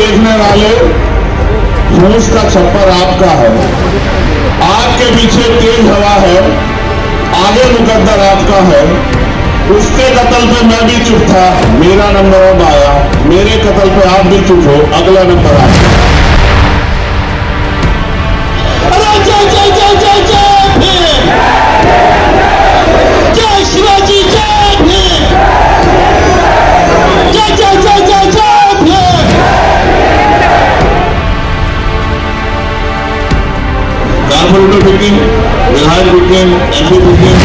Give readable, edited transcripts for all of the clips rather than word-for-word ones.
देखने वाले, होश का छप्पर आपका है। आग के पीछे तेज हवा है, आगे मुकद्दर आपका है। उसके कत्ल पे मैं भी चुप था, मेरा नंबर अब आया। मेरे कत्ल पे आप भी चुप हो, अगला नंबर आया। जय जय जय जय जय भीम, जय शिवाजी, जय भीम, जय जय जय जय जय भीम। कारपोरेटर मीटिंग, विधायक मीटिंग, एमपी मीटिंग,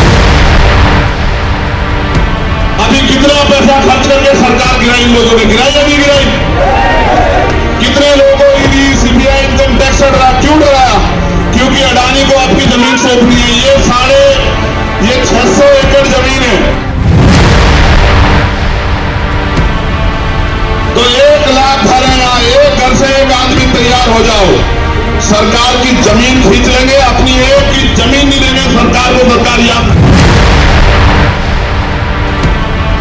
अभी कितना पैसा खर्च करके सरकार गिराई, इन लोगों ने गिराई या नहीं गिराई? कितने लोगों को ईडी, सीबीआई, इनकम टैक्स डरा, क्यों डराया? क्योंकि अडानी को आपकी जमीन सौंपनी है। ये 600 एकड़ जमीन है, तो 1 लाख भरेगा। एक घर से एक आदमी तैयार हो जाओ, सरकार की जमीन खींच लेंगे। अपनी एक की जमीन नहीं देंगे सरकार को। सरकार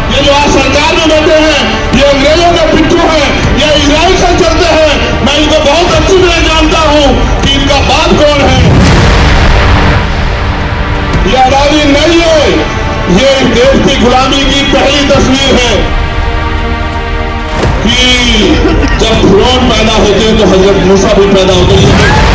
ये जो आज सरकार में बैठे हैं, ये अंग्रेजों के पिट्ठू हैं, ये इजराइल से चलते हैं। मैं इनको बहुत अच्छी तरह जानता हूं कि इनका बाप कौन है। ये अडानी नहीं है, ये इस देश की गुलामी की पहली तस्वीर है कि जब फिरौन पैदा होते हैं तो हजरत मूसा भी पैदा होते हैं।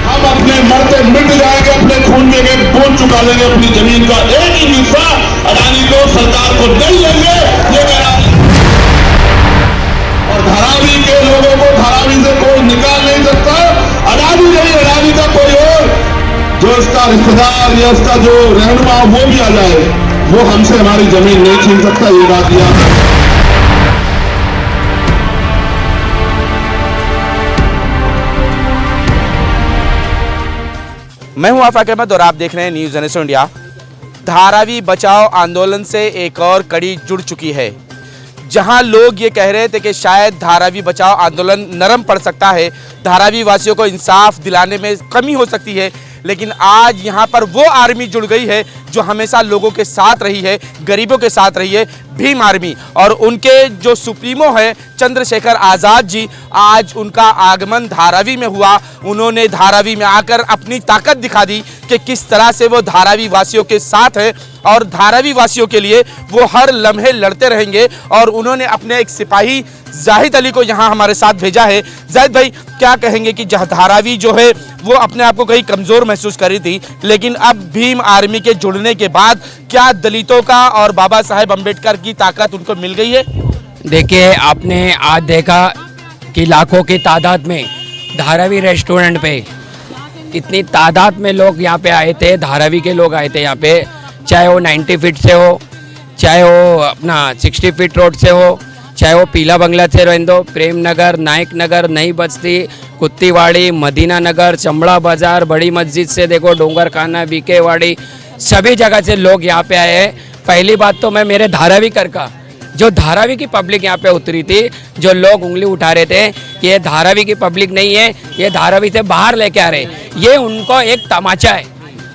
हम अपने मरते मिट जाएंगे, अपने खून में बोझ चुका देंगे। अपनी जमीन का एक ही हिस्सा अडानी को, सरकार को नहीं लेंगे, ये मेरा। और धारावी के लोगों को धारावी से कोई निकाल नहीं सकता। अडानी नहीं, अडानी का कोई और जो इसका रिश्तेदार या इसका जो रहनुमा वो भी आ जाए, वो हमसे हमारी जमीन नहीं छीन सकता। ये बात याद है। मैं हूं आफाक अहमद और आप देख रहे हैं न्यूज़ जनरेशन इंडिया। धारावी बचाओ आंदोलन से एक और कड़ी जुड़ चुकी है, जहां लोग ये कह रहे थे कि शायद धारावी बचाओ आंदोलन नरम पड़ सकता है, धारावी वासियों को इंसाफ दिलाने में कमी हो सकती है। लेकिन आज यहाँ पर वो आर्मी जुड़ गई है जो हमेशा लोगों के साथ रही है, गरीबों के साथ रही है, भीम आर्मी। और उनके जो सुप्रीमो है चंद्रशेखर आज़ाद जी, आज उनका आगमन धारावी में हुआ। उन्होंने धारावी में आकर अपनी ताकत दिखा दी कि किस तरह से वो धारावी वासियों के साथ है और धारावी वासियों के लिए वो हर लम्हे लड़ते रहेंगे। और उन्होंने अपने एक सिपाही जाहिद अली को यहाँ हमारे साथ भेजा है। जाहिद भाई, क्या कहेंगे कि धारावी जो है वो अपने आप को कहीं कमज़ोर महसूस कर रही थी, लेकिन अब भीम आर्मी के जुड़ने के बाद क्या दलितों का और बाबा साहेब अम्बेडकर की ताकत उनको मिल गई है? देखिए, आपने आज देखा कि लाखों की तादाद में धारावी रेस्टोरेंट पे इतनी तादाद में लोग यहाँ पे आए थे। धारावी के लोग आए थे यहाँ पे, चाहे वो 90 फीट से हो, चाहे वो अपना 60 फीट रोड से हो, चाहे वो पीला बंगला से रहने दो, प्रेम नगर, नायक नगर, नई बस्ती, कुत्तीवाड़ी, मदीना नगर, चमड़ा बाजार, बड़ी मस्जिद से देखो डोंगर खाना, बीकेवाड़ी, सभी जगह से लोग यहाँ पे आए हैं। पहली बात तो मैं मेरे धारावी कर का, जो धारावी की पब्लिक यहाँ पे उतरी थी, जो लोग उंगली उठा रहे थे कि ये धारावी की पब्लिक नहीं है, ये धारावी से बाहर लेके आ रहे, ये उनको एक तमाचा है।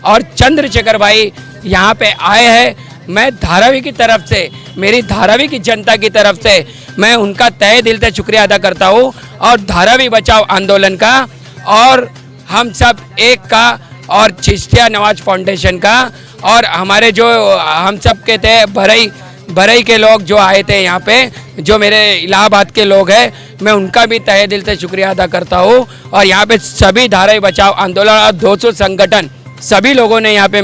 और चंद्रशेखर भाई यहाँ पे आए हैं। मैं धारावी की तरफ से, मेरी धारावी की जनता की तरफ से मैं उनका तहे दिल से शुक्रिया अदा करता हूँ। और धारावी बचाओ आंदोलन का और हम सब एक का और चिश्तिया नवाज फाउंडेशन का और हमारे जो हम सब के थे भरई के लोग जो आए थे यहाँ पे, जो मेरे इलाहाबाद के लोग हैं, मैं उनका भी तहे दिल से शुक्रिया अदा करता हूँ। और यहाँ पे सभी धारावी बचाओ आंदोलन और 200 संगठन, सभी लोगों ने यहाँ पे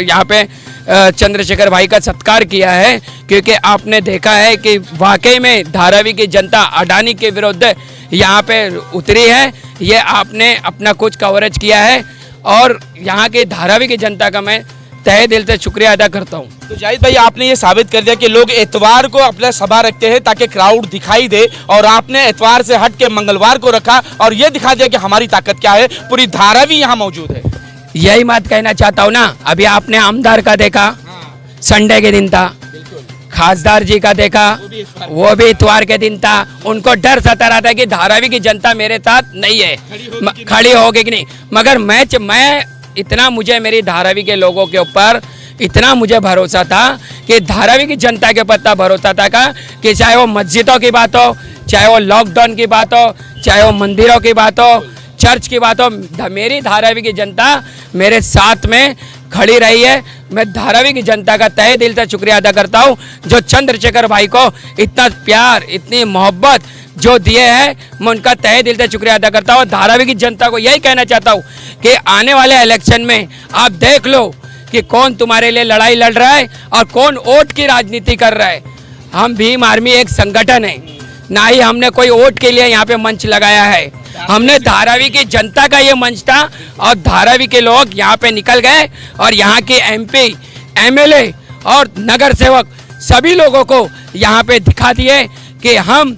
यहाँ पे चंद्रशेखर भाई का सत्कार किया है, क्योंकि आपने देखा है कि वाकई में धारावी की जनता अडानी के विरुद्ध यहाँ पे उतरी है। ये आपने अपना कुछ कवरेज किया है और यहाँ के धारावी की जनता का मैं तहे दिल से शुक्रिया अदा करता हूँ। तो जाहिद भाई, आपने ये साबित कर दिया कि लोग एतवार को अपना सभा रखते हैं ताकि क्राउड दिखाई दे, और आपने एतवार से हट के मंगलवार को रखा और ये दिखा दिया कि हमारी ताकत क्या है, पूरी धारावी यहाँ मौजूद है। यही बात कहना चाहता हूँ ना। अभी आपने आमदार का देखा, संडे के दिन था, खासदार जी का देखा, वो भी इतवार के दिन था। उनको डर सता रहा था कि धारावी की जनता मेरे साथ नहीं है, खड़ी होगी कि नहीं। मगर मैं इतना मुझे मेरी धारावी के लोगों के ऊपर इतना मुझे भरोसा था कि धारावी की जनता के पत्ता भरोसा था का कि चाहे वो मस्जिदों की बात हो, चाहे वो लॉकडाउन की बात हो, चाहे वो मंदिरों की बात हो, चर्च की बात हो, मेरी धारावी की जनता मेरे साथ में खड़ी रही है। मैं धारावी की जनता का तहे दिल से शुक्रिया अदा करता हूँ जो चंद्रशेखर भाई को इतना प्यार, इतनी मोहब्बत जो दिए हैं, मैं उनका तहे दिल से शुक्रिया अदा करता हूँ। धारावी की जनता को यही कहना चाहता हूँ कि आने वाले इलेक्शन में आप देख लो कि कौन तुम्हारे लिए लड़ाई लड़ रहा है और कौन वोट की राजनीति कर रहा है। हम भीम आर्मी एक संगठन है, ना ही हमने कोई वोट के लिए यहाँ पे मंच लगाया है। हमने धारावी की जनता का ये मंच था और धारावी के लोग यहाँ पे निकल गए और यहाँ के MP, MLA और नगर सेवक सभी लोगों को यहाँ पे दिखा दिए कि हम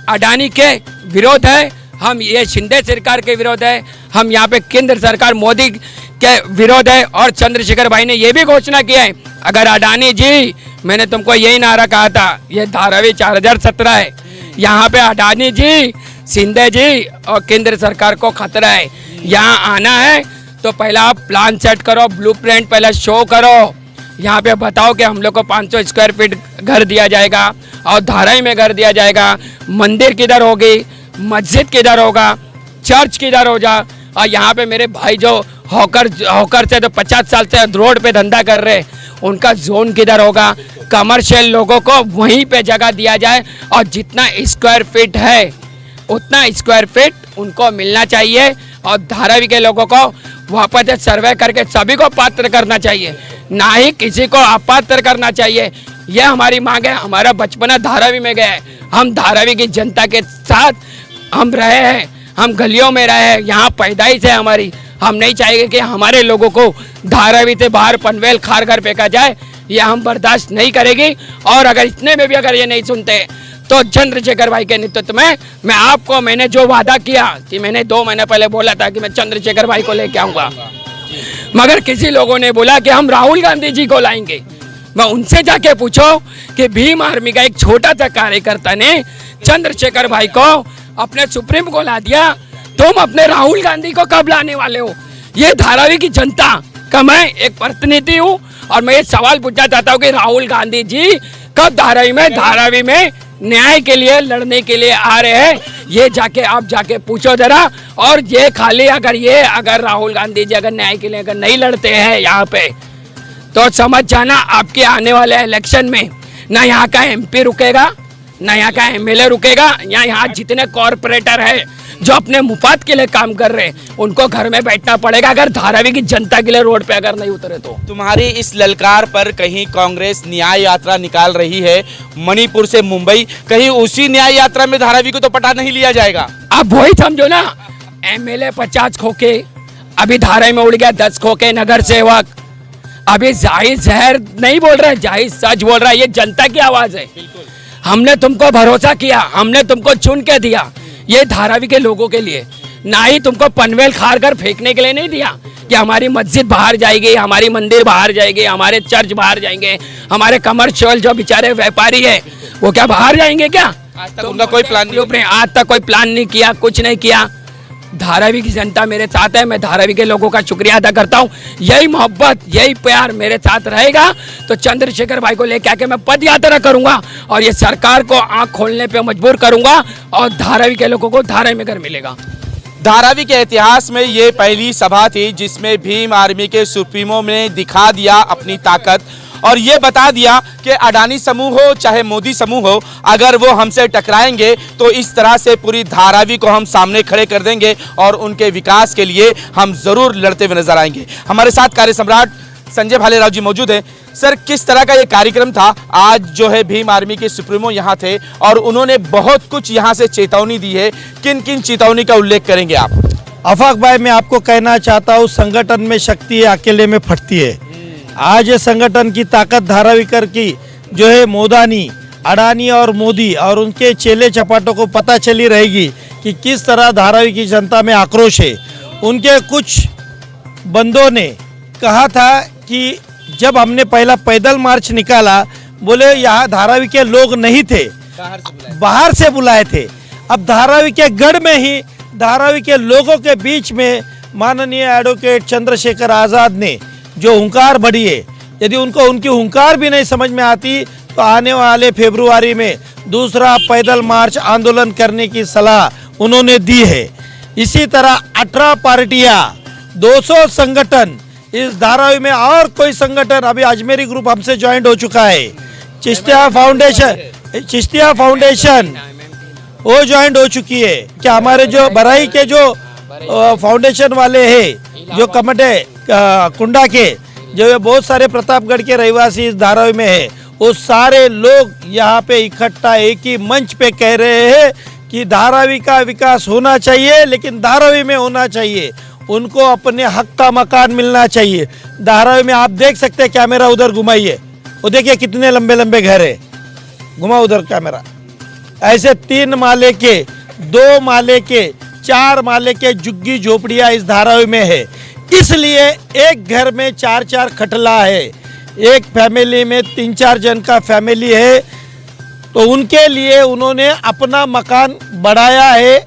अडानी के विरोध है, हम ये शिंदे सरकार के विरोध है, हम यहाँ पे केंद्र सरकार मोदी के विरोध है। और चंद्रशेखर भाई ने ये भी घोषणा किया है, अगर अडानी जी, मैंने तुमको यही नारा कहा था, ये धारावी 4017 है, यहाँ पे अडानी जी, शिंदे जी और केंद्र सरकार को खतरा है। यहाँ आना है तो पहला आप प्लान सेट करो, ब्लूप्रिंट पहले शो करो, यहाँ पे बताओ कि हम लोग को 500 स्क्वायर फीट घर दिया जाएगा और धारावी में घर दिया जाएगा, मंदिर किधर होगी, मस्जिद किधर होगा, चर्च किधर हो जा। और यहाँ पे मेरे भाई जो हॉकर से तो 50 साल से रोड पे धंधा कर रहे, उनका जोन किधर होगा, कमर्शियल लोगों को वहीं पे जगह दिया जाए और जितना स्क्वायर फीट है उतना स्क्वायर फीट उनको मिलना चाहिए और धारावी के लोगों को वापस सर्वे करके सभी को पात्र करना चाहिए, ना ही किसी को अपात्र करना चाहिए। यह हमारी मांग है। हमारा बचपना धारावी में गया है, हम धारावी की जनता के साथ हम रहे हैं, हम गलियों में रहे हैं, यहाँ पैदाइश है हमारी। हम नहीं चाहेंगे कि हमारे लोगों को धारावी से बाहर पनवेल खारघर फेंका जाए, यह हम बर्दाश्त नहीं करेगी। और अगर इतने में भी अगर ये नहीं सुनते तो चंद्रशेखर भाई के नेतृत्व में मैंने जो वादा किया कि मैंने 2 महीने पहले बोला था कि मैं चंद्रशेखर भाई को लेके आऊंगा, मगर किसी लोगों ने बोला कि हम राहुल गांधी जी को लाएंगे। मैं उनसे जाके पूछो कि भीम आर्मी का एक छोटा सा कार्यकर्ता ने चंद्रशेखर भाई को अपने सुप्रीम को ला दिया, तुम अपने राहुल गांधी को कब लाने वाले हो? ये धारावी की जनता का मैं एक प्रतिनिधि हूँ और मैं ये सवाल पूछना चाहता हूँ कि राहुल गांधी जी कब धारावी में न्याय के लिए लड़ने के लिए आ रहे हैं? ये जाके आप जाके पूछो जरा। और ये खाली अगर राहुल गांधी जी अगर न्याय के लिए अगर नहीं लड़ते हैं यहाँ पे, तो समझ जाना आपके आने वाले इलेक्शन में ना यहाँ का MP रुकेगा, ना यहाँ का MLA रुकेगा। यहाँ जितने कॉरपोरेटर है जो अपने मुफाद के लिए काम कर रहे हैं, उनको घर में बैठना पड़ेगा अगर धारावी की जनता के लिए रोड पे अगर नहीं उतरे तो। तुम्हारी इस ललकार पर कहीं कांग्रेस न्याय यात्रा निकाल रही है मणिपुर से मुंबई, कहीं उसी न्याय यात्रा में धारावी को तो पटा नहीं लिया जाएगा? आप वही समझो ना, MLA 50 खोके, अभी धारावी में उड़ गया 10 खोके नगर सेवक। अभी जाहिर जहर नहीं बोल रहे, जाहिर सच बोल रहा है, ये जनता की आवाज है। हमने तुमको भरोसा किया, हमने तुमको चुन के दिया ये धारावी के लोगों के लिए, ना ही तुमको पनवेल खारघर फेंकने के लिए नहीं दिया कि हमारी मस्जिद बाहर जाएगी, हमारी मंदिर बाहर जाएगी, हमारे चर्च बाहर जाएंगे, हमारे कमर्शियल जो बेचारे व्यापारी है वो क्या बाहर जाएंगे क्या? आज तक उनका कोई प्लान नहीं, आज तक कोई प्लान नहीं किया, कुछ नहीं किया। धारावी की जनता मेरे साथ है, मैं धारावी के लोगों का शुक्रिया अदा करता हूँ। यही मोहब्बत, यही प्यार मेरे साथ रहेगा तो चंद्रशेखर भाई को लेकर आके मैं पद यात्रा करूंगा और ये सरकार को आंख खोलने पे मजबूर करूंगा और धारावी के लोगों को धारावी में घर मिलेगा। धारावी के इतिहास में ये पहली सभा थी जिसमें भीम आर्मी के सुप्रीमो ने दिखा दिया अपनी ताकत और ये बता दिया कि अडानी समूह हो चाहे मोदी समूह हो, अगर वो हमसे टकराएंगे तो इस तरह से पूरी धारावी को हम सामने खड़े कर देंगे और उनके विकास के लिए हम जरूर लड़ते हुए नजर आएंगे। हमारे साथ कार्य सम्राट संजय भालेराव जी मौजूद हैं। सर, किस तरह का ये कार्यक्रम था? आज जो है भीम आर्मी के सुप्रीमो यहाँ थे और उन्होंने बहुत कुछ यहाँ से चेतावनी दी है, किन किन चेतावनी का उल्लेख करेंगे आप? अफाक भाई, मैं आपको कहना चाहता हूँ, संगठन में शक्ति है, अकेले में फटती है। आज ये संगठन की ताकत धारावीकर की जो है मोदानी, अडानी और मोदी और उनके चेले चपाटों को पता चली रहेगी कि किस तरह धारावी की जनता में आक्रोश है। उनके कुछ बंदों ने कहा था कि जब हमने पहला पैदल मार्च निकाला, बोले यहाँ धारावी के लोग नहीं थे, बाहर से बुलाए थे। अब धारावी के गढ़ में ही धारावी के लोगों के बीच में माननीय एडवोकेट चंद्रशेखर आज़ाद ने जो हुंकार भरी है, यदि उनको उनकी हुंकार भी नहीं समझ में आती तो आने वाले फरवरी में दूसरा पैदल मार्च आंदोलन करने की सलाह उन्होंने दी है। इसी तरह 18 पार्टियां, 200 संगठन, इस धारावी में और कोई संगठन, अभी अजमेरी ग्रुप हमसे ज्वाइंट हो चुका है, चिश्तिया फाउंडेशन वो ज्वाइंट हो चुकी है। क्या हमारे जो बराई के जो फाउंडेशन वाले हैं, जो कमटे कुंडा के, जो ये बहुत सारे प्रतापगढ़ के रहवासी इस धारावी में है, वो सारे लोग यहाँ पे इकट्ठा एक ही मंच पे कह रहे हैं कि धारावी का विकास होना चाहिए, लेकिन धारावी में होना चाहिए, उनको अपने हक का मकान मिलना चाहिए। धारावी में आप देख सकते हैं, कैमरा उधर घुमाइए, वो देखिए कितने लंबे लंबे घर है, घुमा उधर कैमरा। ऐसे 3 माले के, 2 माले के, 4 माले के झुग्गी झोपड़ियाँ इस धारावी में है। इसलिए एक घर में 4-4 खटला है, एक फैमिली में 3-4 जन का फैमिली है, तो उनके लिए उन्होंने अपना मकान बढ़ाया है।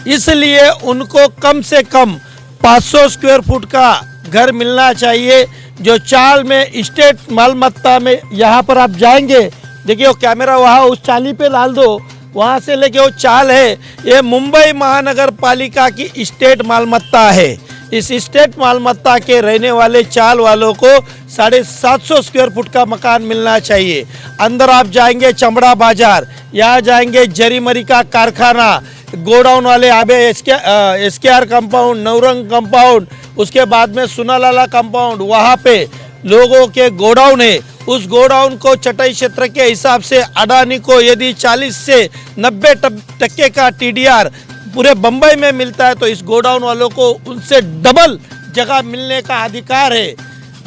इसलिए उनको कम से कम 500 स्क्वायर फुट का घर मिलना चाहिए, जो चाल में स्टेट मालमत्ता में। यहाँ पर आप जाएंगे, देखिए वो कैमरा वहाँ उस चाली पे डाल दो, वहाँ से लेके वो चाल है, ये मुंबई महानगर पालिका की स्टेट मालमत्ता है। इस स्टेट मालमत्ता के रहने वाले चाल वालों को 750 स्क्वायर फुट का मकान मिलना चाहिए। अंदर आप जाएंगे चमड़ा बाजार, यहाँ जाएंगे जरीमरी का कारखाना, गोडाउन वाले आबे SKR कंपाउंड, नवरंग कंपाउंड, उसके बाद में सुनालाला कंपाउंड, वहाँ पे लोगों के गोडाउन है। उस गोडाउन को चटाई क्षेत्र के हिसाब से अडानी को यदि 40 से 90% का TDR पूरे बंबई में मिलता है, तो इस गोडाउन वालों को उनसे डबल जगह मिलने का अधिकार है।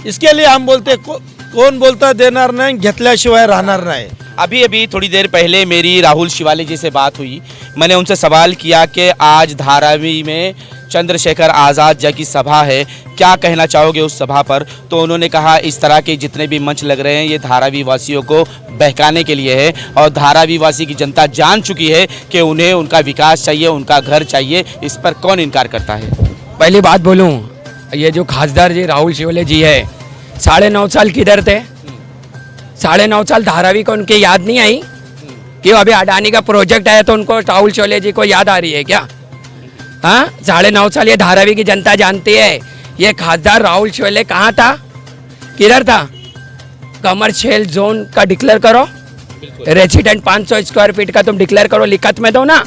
इसके लिए हम बोलते कौन बोलता देणार नाही, घेतल्याशिवाय राहणार नाही। अभी थोड़ी देर पहले मेरी राहुल शिवाले जी से बात हुई, मैंने उनसे सवाल किया कि आज धारावी में चंद्रशेखर आज़ाद जी की सभा है, क्या कहना चाहोगे उस सभा पर? तो उन्होंने कहा इस तरह के जितने भी मंच लग रहे हैं ये धारावी वासियों को बहकाने के लिए है, और धारावी वासी की जनता जान चुकी है कि उन्हें उनका विकास चाहिए, उनका घर चाहिए। इस पर कौन इनकार करता है? पहली बात बोलूं, ये जो खासदार जी राहुल शिवले जी है, 9.5 साल किधर थे? 9.5 साल धारावी को उनके याद नहीं आई? क्यों अभी अडानी का प्रोजेक्ट आया तो उनको राहुल शिवले जी को याद आ रही है क्या? हाँ, 9.5 साल ये धारावी की जनता जानती है। ये खासदार राहुल शिवले कहाँ था, किधर था? कमर्शियल जोन का डिक्लेयर करो, रेसिडेंट 500 स्क्वायर फीट का तुम डिक्लेयर करो, लिखत में दो ना।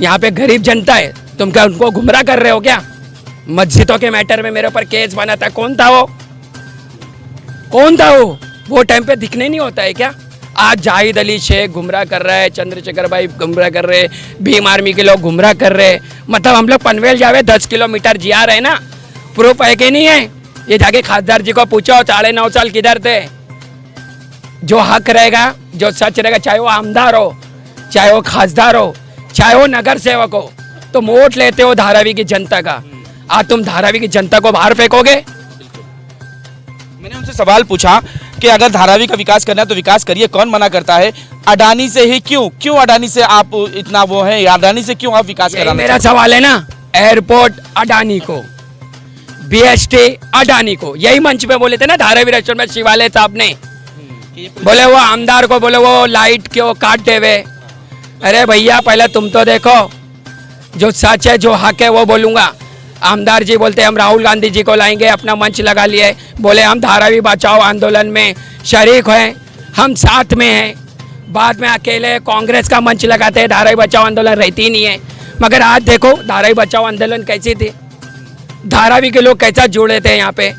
यहाँ पे गरीब जनता है, तुम क्या उनको गुमराह कर रहे हो क्या? मस्जिदों के मैटर में मेरे ऊपर केस बना था, कौन था वो? कौन था वो टाइम पे दिखने नहीं होता है क्या? आज जाहिद अली शेख गुमराह कर रहा है, चंद्रशेखर भाई गुमराह कर रहे, भीम आर्मी के लोग गुमराह कर रहे। मतलब हम लोग पनवेल जावे 10 किलोमीटर जिया रहे ना, प्रूफ है कि नहीं है? ये जाके खासदार जी को पूछो 9.5 साल किधर थे। जो हक रहेगा, जो सच रहेगा, चाहे वो आमदार हो, चाहे वो खासदार हो, चाहे वो नगर सेवक हो, तुम वोट लेते हो धारावी की जनता का। आज तुम धारावी की जनता को बाहर फेंकोगे? मैंने उनसे सवाल पूछा कि अगर धारावी का विकास करना है तो विकास करिए, कौन मना करता है? अडानी से ही क्यों अडानी से आप इतना वो है, अडानी से क्यों आप विकास कराना? मेरा सवाल है ना, एयरपोर्ट अडानी को, BST अडानी को, यही मंच पे बोले थे ना धारावी रेस्टोरेंट में शिवालय साहब ने, बोले वो आमदार को बोले वो लाइट क्यों काट देवे। अरे भैया पहले तुम तो देखो, जो सच है जो हक है वो बोलूंगा। आमदार जी बोलते हम राहुल गांधी जी को लाएंगे, अपना मंच लगा लिए, बोले हम धारावी बचाओ आंदोलन में शरीक हैं, हम साथ में हैं। बाद में अकेले कांग्रेस का मंच लगाते हैं, धारावी बचाओ आंदोलन रहती ही नहीं है। मगर आज देखो धारावी बचाओ आंदोलन कैसी थी, धारावी के लोग कैसा जुड़े थे यहाँ पे,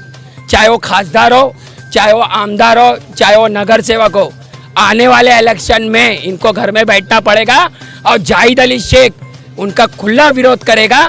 चाहे वो खासदार हो, चाहे वो आमदार हो, चाहे वो नगर सेवक हो। आने वाले इलेक्शन में इनको घर में बैठना पड़ेगा और जाहिद अली शेख उनका खुला विरोध करेगा।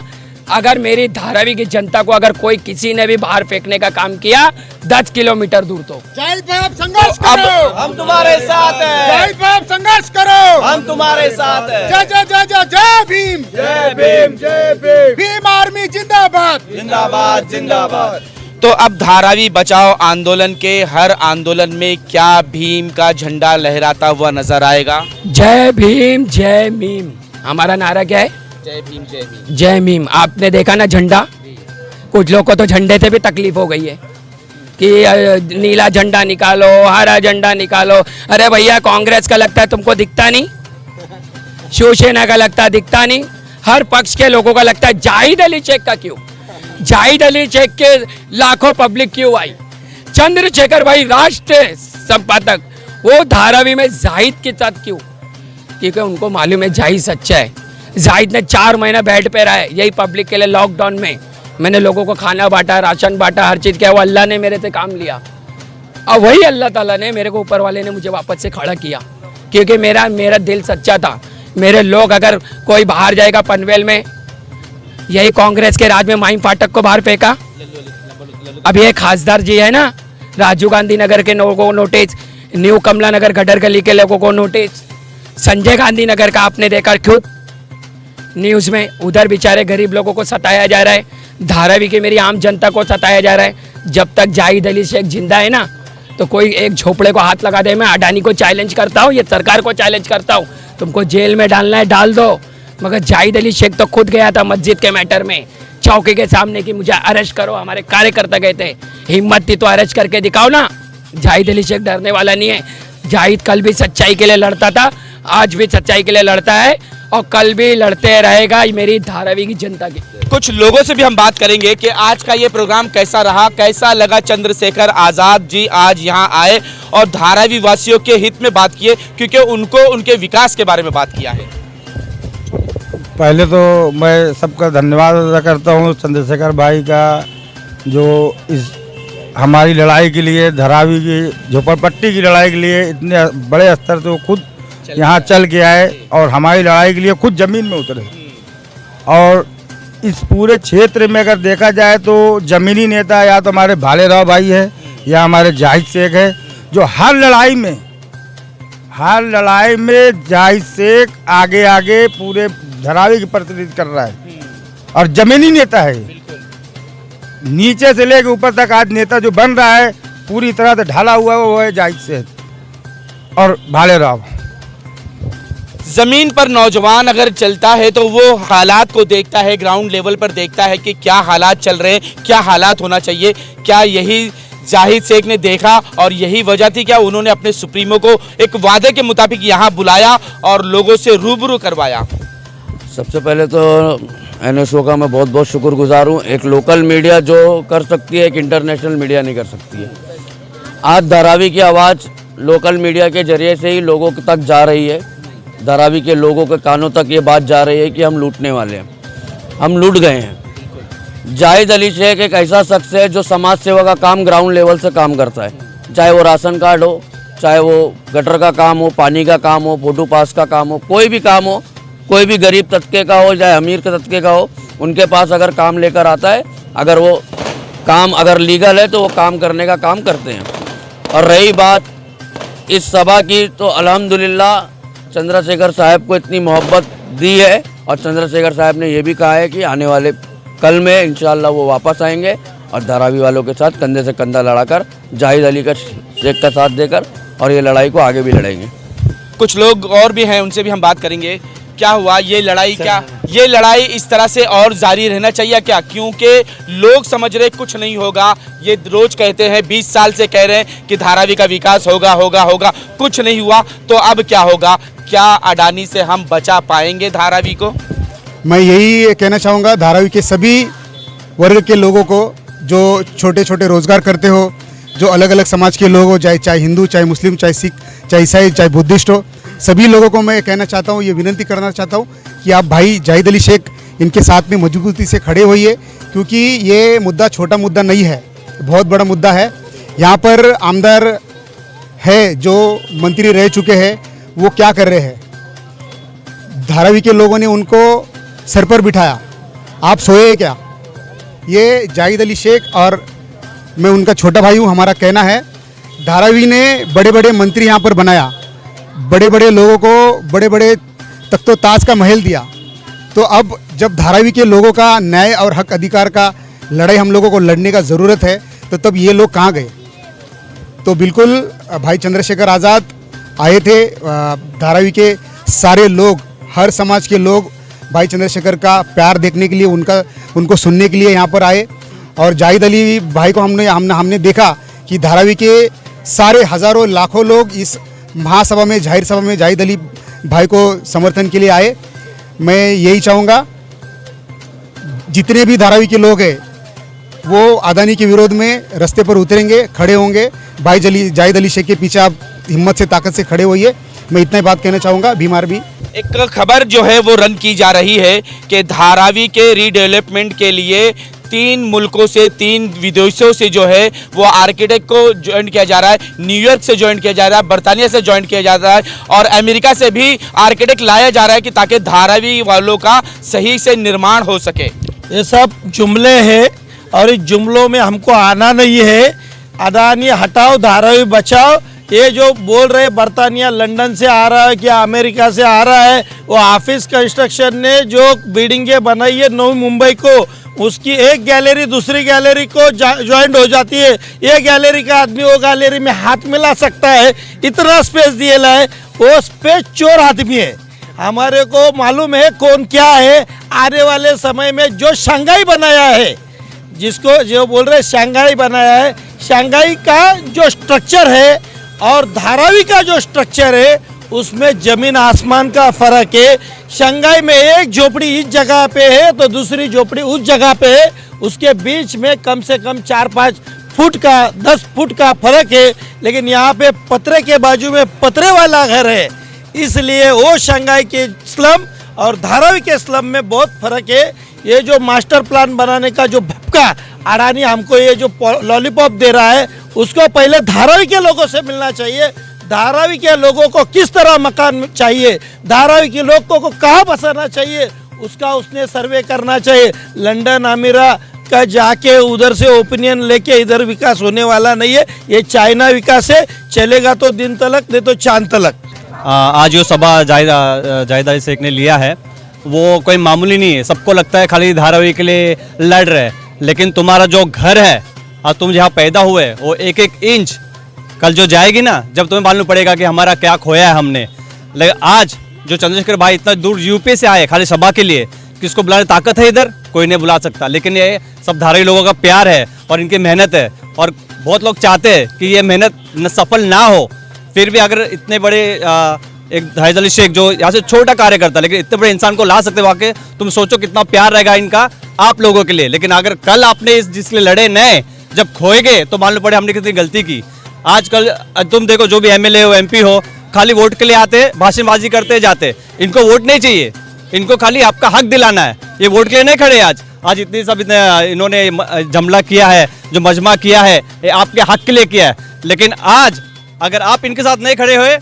अगर मेरी धारावी की जनता को अगर कोई किसी ने भी बाहर फेंकने का काम किया 10 किलोमीटर दूर, तो जय पे आप संघर्ष करो, हम तुम्हारे साथ हैं। जय पे आप संघर्ष करो, हम तुम्हारे साथ हैं। जय जय जय जय जय भीम, जय भीम, जय भीम, भीम आर्मी जिंदाबाद, जिंदाबाद जिंदाबाद। तो अब धारावी बचाओ आंदोलन के हर आंदोलन में क्या भीम का झंडा लहराता हुआ नजर आएगा? जय भीम जय मीम, हमारा नारा क्या है? जय भीम जय भीम जय मीम। आपने देखा ना झंडा, कुछ लोगों को तो झंडे से भी तकलीफ हो गई है। कि नीला झंडा निकालो, हरा झंडा निकालो। अरे भैया, कांग्रेस का लगता है तुमको दिखता नहीं, शिवसेना का लगता है दिखता नहीं, हर पक्ष के लोगों का लगता है। जाहिद अली शेख का क्यों? जाहिद अली शेख के लाखों पब्लिक क्यों आई? चंद्रशेखर भाई राष्ट्रीय संपादक, वो धारावी में जाहिद के साथ क्यों? क्योंकि उनको मालूम है जाहिद सच्चा है। जाहिद ने 4 महीना बेड पे रहा है, यही पब्लिक के लिए। लॉकडाउन में मैंने लोगों को खाना बांटा, राशन बांटा, हर चीज़ किया। वो अल्लाह ने मेरे से काम लिया, और वही अल्लाह ताला ने मेरे को, ऊपर वाले ने मुझे वापस से खड़ा किया, क्योंकि मेरा दिल सच्चा था। मेरे लोग, अगर कोई बाहर जाएगा पनवेल में, यही कांग्रेस के राज में माहिम फाटक को बाहर फेंका। अब ये खासदार जी है ना, राजीव गांधी नगर के लोगों को नोटिस, न्यू कमला नगर गटर गली के लोगों को नोटिस, संजय गांधी नगर का आपने देखा खुद न्यूज़ में, उधर बेचारे गरीब लोगों को सताया जा रहा है। धारावी की मेरी आम जनता को सताया जा रहा है। जब तक जाहिद अली शेख जिंदा है ना, तो कोई एक झोपड़े को हाथ लगा दे। मैं अडानी को चैलेंज करता हूँ, ये सरकार को चैलेंज करता हूँ, तुमको जेल में डालना है डाल दो। मगर जाहिद अली शेख तो खुद गया था मस्जिद के मैटर में, चौकी के सामने कि मुझे अरेस्ट करो। हमारे कार्यकर्ता गए थे, हिम्मत थी तो अरेस्ट करके दिखाओ ना। जाहिद अली शेख डरने वाला नहीं है। जाहिद कल भी सच्चाई के लिए लड़ता था, आज भी सच्चाई के लिए लड़ता है, और कल भी लड़ते रहेगा मेरी धारावी की जनता की। कुछ लोगों से भी हम बात करेंगे कि आज का ये प्रोग्राम कैसा रहा, कैसा लगा। चंद्रशेखर आज़ाद जी आज यहाँ आए और धारावी वासियों के हित में बात किए, क्योंकि उनको उनके विकास के बारे में बात किया है। पहले तो मैं सबका धन्यवाद अदा करता हूँ चंद्रशेखर भाई का, जो इस हमारी लड़ाई के लिए, धारावी की झोपड़पट्टी की लड़ाई के लिए इतने बड़े स्तर से वो खुद यहाँ चल के आए और हमारी लड़ाई के लिए खुद ज़मीन में उतरे। और इस पूरे क्षेत्र में अगर देखा जाए तो ज़मीनी नेता या तो हमारे भालेराव भाई है या हमारे जाहिद शेख है, जो हर लड़ाई में जाहिद शेख आगे आगे पूरे धारावी की प्रतिनिधित्व कर रहा है और ज़मीनी नेता है। नीचे से लेकर ऊपर तक आज नेता जो बन रहा है पूरी तरह से ढाला हुआ है, वो है जाहिद शेख और भालेराव। जमीन पर नौजवान अगर चलता है तो वो हालात को देखता है, ग्राउंड लेवल पर देखता है कि क्या हालात चल रहे हैं, क्या हालात होना चाहिए। क्या यही जाहिद शेख ने देखा और यही वजह थी क्या उन्होंने अपने सुप्रीमो को एक वादे के मुताबिक यहाँ बुलाया और लोगों से रूबरू करवाया? सबसे पहले तो NSO का मैं बहुत बहुत शुक्रगुजार हूँ। एक लोकल मीडिया जो कर सकती है, एक इंटरनेशनल मीडिया नहीं कर सकती है। आज धारावी की आवाज़ लोकल मीडिया के जरिए से ही लोगों तक जा रही है। धारावी के लोगों के कानों तक ये बात जा रही है कि हम लूटने वाले हैं, हम लूट गए हैं। जाहिद अली शेख एक ऐसा शख्स है जो समाज सेवा का काम ग्राउंड लेवल से काम करता है, चाहे वो राशन कार्ड हो, चाहे वो गटर का काम हो, पानी का काम हो, फोटो पास का काम हो, कोई भी काम हो, कोई भी गरीब तबके का हो चाहे अमीर के तबके का हो, उनके पास अगर काम लेकर आता है, अगर वो काम अगर लीगल है तो वो काम करने का काम करते हैं। और रही बात इस सभा की, तो अल्हम्दुलिल्लाह चंद्रशेखर साहब को इतनी मोहब्बत दी है और चंद्रशेखर साहब ने ये भी कहा है कि आने वाले कल में इंशाल्लाह वो वापस आएंगे और धारावी वालों के साथ कंधे से कंधा लड़ाकर जाहिद अली का शेख का साथ देकर और ये लड़ाई को आगे भी लड़ेंगे। कुछ लोग और भी हैं, उनसे भी हम बात करेंगे। क्या हुआ ये लड़ाई, क्या ये लड़ाई इस तरह से और जारी रहना चाहिए क्या? क्योंकि लोग समझ रहे कुछ नहीं होगा, ये रोज कहते हैं, 20 साल से कह रहे हैं कि धारावी का विकास होगा होगा होगा, कुछ नहीं हुआ, तो अब क्या होगा? क्या अडानी से हम बचा पाएंगे धारावी को? मैं यही कहना चाहूँगा धारावी के सभी वर्ग के लोगों को, जो छोटे छोटे रोजगार करते हो, जो अलग अलग समाज के लोग हो, चाहे हिंदू, चाहे मुस्लिम, चाहे सिख, चाहे ईसाई, चाहे बुद्धिस्ट हो, सभी लोगों को मैं कहना चाहता हूँ, ये विनती करना चाहता हूँ कि आप भाई जाहिद अली शेख इनके साथ में मजबूती से खड़े होइए, क्योंकि ये मुद्दा छोटा मुद्दा नहीं है, बहुत बड़ा मुद्दा है। यहाँ पर आमदार है जो मंत्री रह चुके हैं, वो क्या कर रहे हैं? धारावी के लोगों ने उनको सर पर बिठाया, आप सोए क्या? ये जाहिद अली शेख और मैं उनका छोटा भाई हूँ, हमारा कहना है धारावी ने बड़े बड़े मंत्री यहाँ पर बनाया, बड़े बड़े लोगों को बड़े बड़े तख्तो ताज का महल दिया। तो अब जब धारावी के लोगों का न्याय और हक अधिकार का लड़ाई हम लोगों को लड़ने का ज़रूरत है, तो तब ये लोग कहाँ गए? तो बिल्कुल भाई चंद्रशेखर आज़ाद आए थे, धारावी के सारे लोग, हर समाज के लोग भाई चंद्रशेखर का प्यार देखने के लिए, उनको सुनने के लिए यहाँ पर आए। और जाहिद अली भाई को हमने देखा कि धारावी के सारे हज़ारों लाखों लोग इस महासभा में, जाहिर सभा में जाहिद अली भाई को समर्थन के लिए आए। मैं यही चाहूँगा जितने भी धारावी के लोग हैं वो अदानी के विरोध में रास्ते पर उतरेंगे, खड़े होंगे। भाई जाहिद अली शेख के पीछे आप हिम्मत से, ताकत से खड़े होइए। मैं इतना ही बात कहना चाहूँगा। भीम आर्मी एक खबर जो है वो रन की जा रही है कि धारावी के रीडेवलपमेंट के लिए 3 मुल्कों से, 3 विदेशों से जो है वो आर्किटेक्ट को ज्वाइन किया जा रहा है। न्यूयॉर्क से ज्वाइन किया जा रहा है, बर्तानिया से ज्वाइन किया जा रहा है और अमेरिका से भी आर्किटेक्ट लाया जा रहा है कि ताकि धारावी वालों का सही से निर्माण हो सके। ये सब जुमले हैं और इस जुमलों में हमको आना नहीं है। अदानी हटाओ, धारावी बचाओ, ये जो बोल रहे बर्तानिया लंदन से आ रहा है क्या अमेरिका से आ रहा है, वो ऑफिस कंस्ट्रक्शन ने जो बिल्डिंगें बनाई है नई मुंबई को, उसकी एक गैलरी दूसरी गैलरी को ज्वाइंट हो जाती है। ये गैलरी का आदमी वो गैलरी में हाथ मिला सकता है, इतना स्पेस दिया है। वो स्पेस चोर आदमी है। हमारे को मालूम है कौन क्या है। आने वाले समय में जो शंघाई बनाया है, जिसको जो बोल रहे शंघाई बनाया है, शंघाई का जो स्ट्रक्चर है और धारावी का जो स्ट्रक्चर है उसमें जमीन आसमान का फर्क है। शंघाई में एक झोपड़ी इस जगह पे है तो दूसरी झोपड़ी उस जगह पे है, उसके बीच में कम से कम 4-5 फुट का 10 फुट का फर्क है। लेकिन यहाँ पे पतरे के बाजू में पतरे वाला घर है, इसलिए वो शंघाई के स्लम और धारावी के स्लम में बहुत फर्क है। ये जो मास्टर प्लान बनाने का जो भपका अडानी हमको ये जो लॉलीपॉप दे रहा है, उसको पहले धारावी के लोगों से मिलना चाहिए। धारावी के लोगों को किस तरह मकान चाहिए, धारावी के लोगों को कहाँ बसाना चाहिए, उसका उसने सर्वे करना चाहिए। लंदन अमीरा का जाके उधर से ओपिनियन लेके इधर विकास होने वाला नहीं है। ये चाइना विकास है, चलेगा तो दिन तलक, नहीं तो चांद तलक। आज जो सभा जाहिद अली शेख ने लिया है वो कोई मामूली नहीं है। सबको लगता है खाली धारावी के लिए लड़ रहे, लेकिन तुम्हारा जो घर है और तुम जहाँ पैदा हुए वो एक एक इंच कल जो जाएगी ना, जब तुम्हें मालूम पड़ेगा कि हमारा क्या खोया है हमने। लेकिन आज जो चंद्रशेखर भाई इतना दूर यूपी से आए खाली सभा के लिए, किसको बुलाने ताकत है इधर? कोई नहीं बुला सकता। लेकिन ये सब धारावी लोगों का प्यार है और इनकी मेहनत है और बहुत लोग चाहते हैं कि ये मेहनत सफल ना हो। फिर भी अगर इतने बड़े एक जाहिद अली शेख जो यहाँ से छोटा कार्य करता है लेकिन इतने बड़े इंसान को ला सकते, वाकई तुम सोचो कितना प्यार रहेगा इनका आप लोगों के लिए। लेकिन अगर कल आपने इस जिसके लिए लड़े नए जब खोएगे तो मालूम पड़े हमने कितनी गलती की। आजकल तुम देखो जो भी एमएलए हो एमपी हो खाली वोट के लिए आते, भाषणबाजी करते जाते। इनको वोट नहीं चाहिए, इनको खाली आपका हक दिलाना है। ये वोट के लिए नहीं खड़े आज इतनी सब इन्होंने जमला किया है, जो मजमा किया है, ये आपके हक के लिए किया है। लेकिन आज अगर आप इनके साथ नहीं खड़े हुए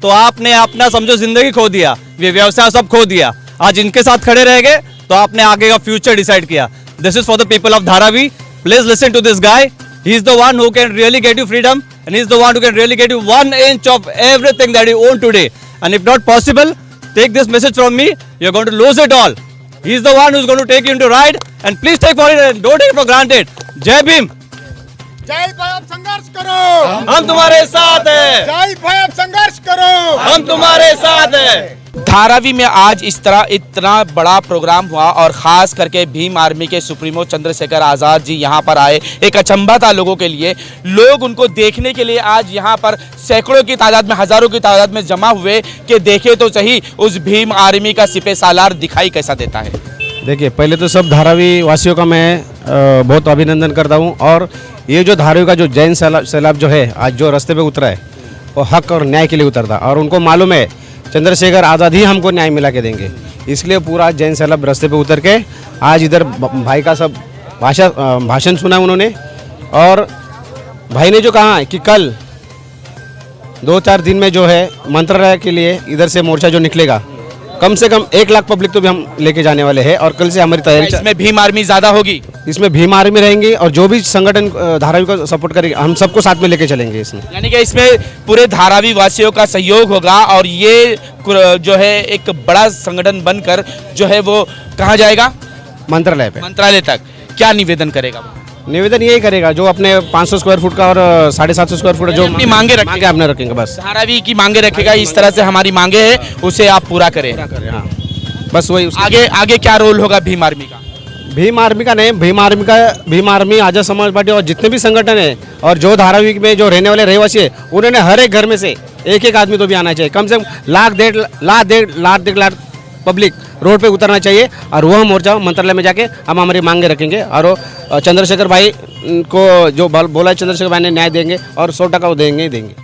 तो आपने अपना समझो जिंदगी खो दिया, व्यवसाय सब खो दिया। आज इनके साथ खड़े रह गए तो आपने आगे का फ्यूचर डिसाइड किया। This is for the people of Dharavi. Please listen to this guy. He is the one who can really get you freedom, and he is the one who can really get you 1 inch of everything that you own today. And if not possible, take this message from me, you're going to lose it all. He is the one who's going to take you into ride, and please take for it and don't take it for granted. Jai Bhim. Zahid भाई आप संघर्ष करो, हम तुम्हारे साथ हैं। जाहिद भाई आप संघर्ष करो, हम तुम्हारे साथ हैं। धारावी में आज इस तरह इतना बड़ा प्रोग्राम हुआ और ख़ास करके भीम आर्मी के सुप्रीमो चंद्रशेखर आज़ाद जी यहाँ पर आए। एक अचंभा था लोगों के लिए, लोग उनको देखने के लिए आज यहाँ पर सैकड़ों की तादाद में, हज़ारों की तादाद में जमा हुए कि देखे तो सही उस भीम आर्मी का सिपह सालार दिखाई कैसा देता है। देखिए, पहले तो सब धारावी वासियों का मैं बहुत अभिनंदन करता हूँ। और ये जो धारावी का जो जैन सैलाब जो है आज जो रास्ते पे उतरा है वो हक और न्याय के लिए उतरता, और उनको मालूम है चंद्रशेखर आज़ाद ही हमको न्याय मिला के देंगे, इसलिए पूरा जैन सैलाब रास्ते पे उतर के आज इधर भाई का सब भाषण सुना उन्होंने। और भाई ने जो कहा कि कल 2-4 दिन में जो है मंत्रालय के लिए इधर से मोर्चा जो निकलेगा, कम से कम 1 लाख पब्लिक तो भी हम लेके जाने वाले हैं। और कल से हमारी तैयारी, इसमें भीम आर्मी ज़्यादा होगी, इसमें भीम आर्मी रहेंगे और जो भी संगठन धारावी को सपोर्ट करेंगे हम सबको साथ में लेके चलेंगे इसमें। यानी कि इसमें पूरे धारावी वासियों का सहयोग होगा और ये जो है एक बड़ा संगठन बनकर जो है वो कहाँ जाएगा? मंत्रालय पे, मंत्रालय तक। क्या निवेदन करेगा वो? निवेदन यही करेगा जो अपने 500 स्क्वायर फुट का और 750 स्क्वायर फुट जो अपनी मांगे अपने रखेंगे, बस धारावी की मांगे रखेगा। इस तरह से हमारी मांगे है उसे आप पूरा करें। हाँ, बस वही। आगे क्या रोल होगा भीम आर्मी का? भीम आर्मी का नहीं, भीम आर्मी आजाद समाज पार्टी और जितने भी संगठन है और जो धारावी में जो रहने वाले रहवासी है, उन्होंने हर एक घर में से एक आदमी तो भी आना चाहिए। कम से कम लाख लाख पब्लिक रोड पे उतरना चाहिए और वह मोर्चा मंत्रालय में जाके हम हमारी मांगे रखेंगे और वो चंद्रशेखर भाई को जो बोला है, चंद्रशेखर भाई ने न्याय देंगे और 100% वो देंगे ही देंगे।